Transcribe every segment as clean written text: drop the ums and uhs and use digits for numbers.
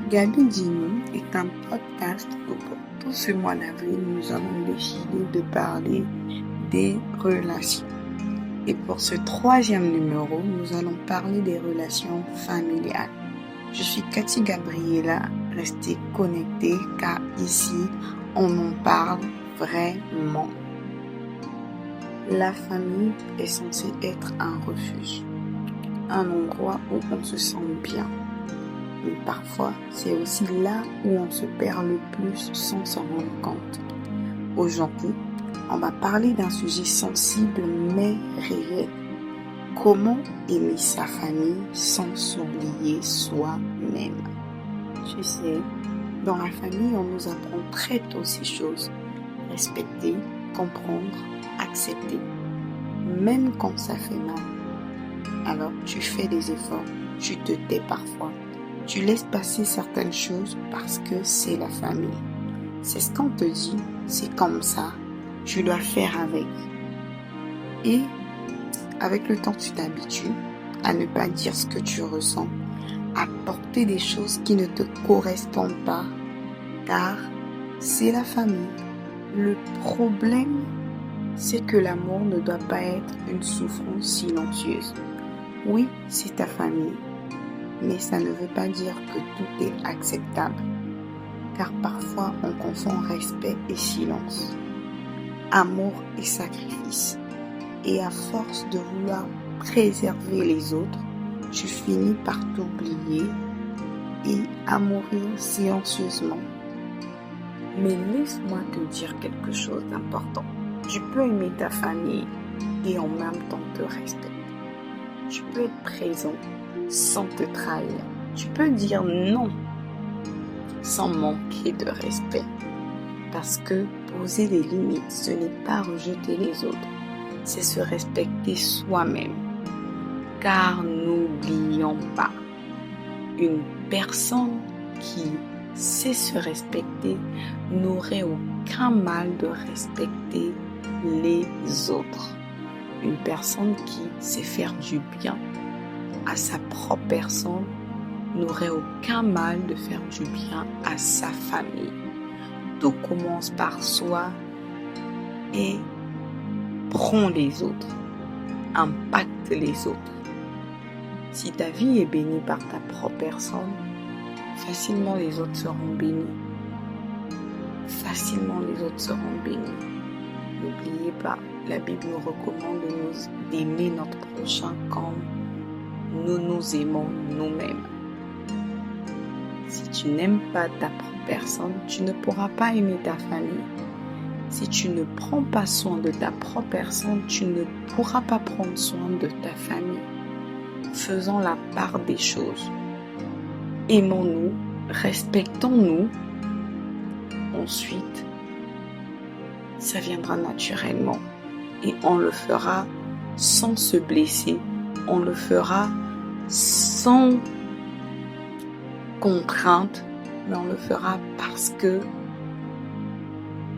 Gabi Dino est un podcast où pour tout ce mois d'avril, nous allons décider de parler des relations. Et pour ce 3e numéro, nous allons parler des relations familiales. Je suis Cathy Gabriela, restez connectés car ici, on en parle vraiment. La famille est censée être un refuge, un endroit où on se sent bien. Mais parfois, c'est aussi là où on se perd le plus sans s'en rendre compte. Aujourd'hui, on va parler d'un sujet sensible mais réel. Comment aimer sa famille sans s'oublier soi-même? Tu sais, dans la famille, on nous apprend très tôt ces choses. Respecter, comprendre, accepter. Même quand ça fait mal. Alors, tu fais des efforts, tu te tais parfois. Tu laisses passer certaines choses parce que c'est la famille. C'est ce qu'on te dit, c'est comme ça. Tu dois faire avec. Et avec le temps, tu t'habitues à ne pas dire ce que tu ressens, à porter des choses qui ne te correspondent pas, car c'est la famille. Le problème, c'est que l'amour ne doit pas être une souffrance silencieuse. Oui, c'est ta famille. Mais ça ne veut pas dire que tout est acceptable, car parfois on confond respect et silence, amour et sacrifice. Et à force de vouloir préserver les autres, tu finis par t'oublier et à mourir silencieusement. Mais laisse-moi te dire quelque chose d'important. Tu peux aimer ta famille et en même temps te respecter. Tu peux être présent sans te trahir. Tu peux dire non sans manquer de respect. Parce que poser des limites, ce n'est pas rejeter les autres, c'est se respecter soi-même. Car n'oublions pas, une personne qui sait se respecter n'aurait aucun mal de respecter les autres. Une personne qui sait faire du bien à sa propre personne n'aurait aucun mal de faire du bien à sa famille. Tout commence par soi et prend les autres, impacte les autres. Si ta vie est bénie par ta propre personne, facilement les autres seront bénis. Facilement les autres seront bénis. N'oubliez pas, la Bible nous recommande d'aimer notre prochain comme nous nous aimons nous-mêmes. Si tu n'aimes pas ta propre personne, tu ne pourras pas aimer ta famille. Si tu ne prends pas soin de ta propre personne, tu ne pourras pas prendre soin de ta famille. Faisons la part des choses. Aimons-nous, respectons-nous. Ensuite, ça viendra naturellement. Et on le fera sans se blesser. On le fera sans contrainte, mais on le fera parce que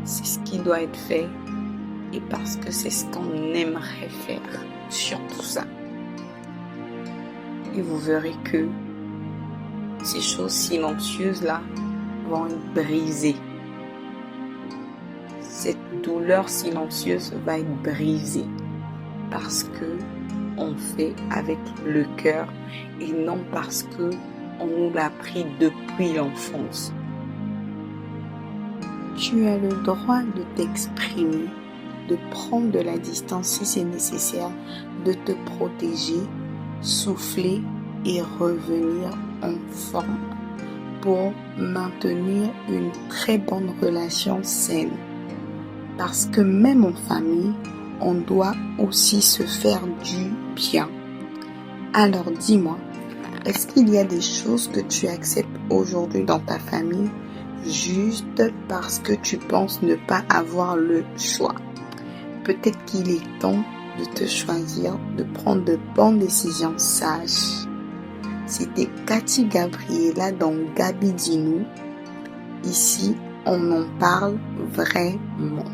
c'est ce qui doit être fait et parce que c'est ce qu'on aimerait faire, surtout ça. Et vous verrez que ces choses silencieuses-là vont être brisées. Cette douleur silencieuse va être brisée parce que on fait avec le cœur et non parce que on nous l'a appris depuis l'enfance. Tu as le droit de t'exprimer, de prendre de la distance si c'est nécessaire, de te protéger, souffler et revenir en forme pour maintenir une très bonne relation saine. Parce que même en famille, on doit aussi se faire du bien. Alors dis-moi, est-ce qu'il y a des choses que tu acceptes aujourd'hui dans ta famille juste parce que tu penses ne pas avoir le choix? Peut-être qu'il est temps de te choisir, de prendre de bonnes décisions sages. C'était Cathy Gabriela dans Gabi Dino. Ici, on en parle vraiment.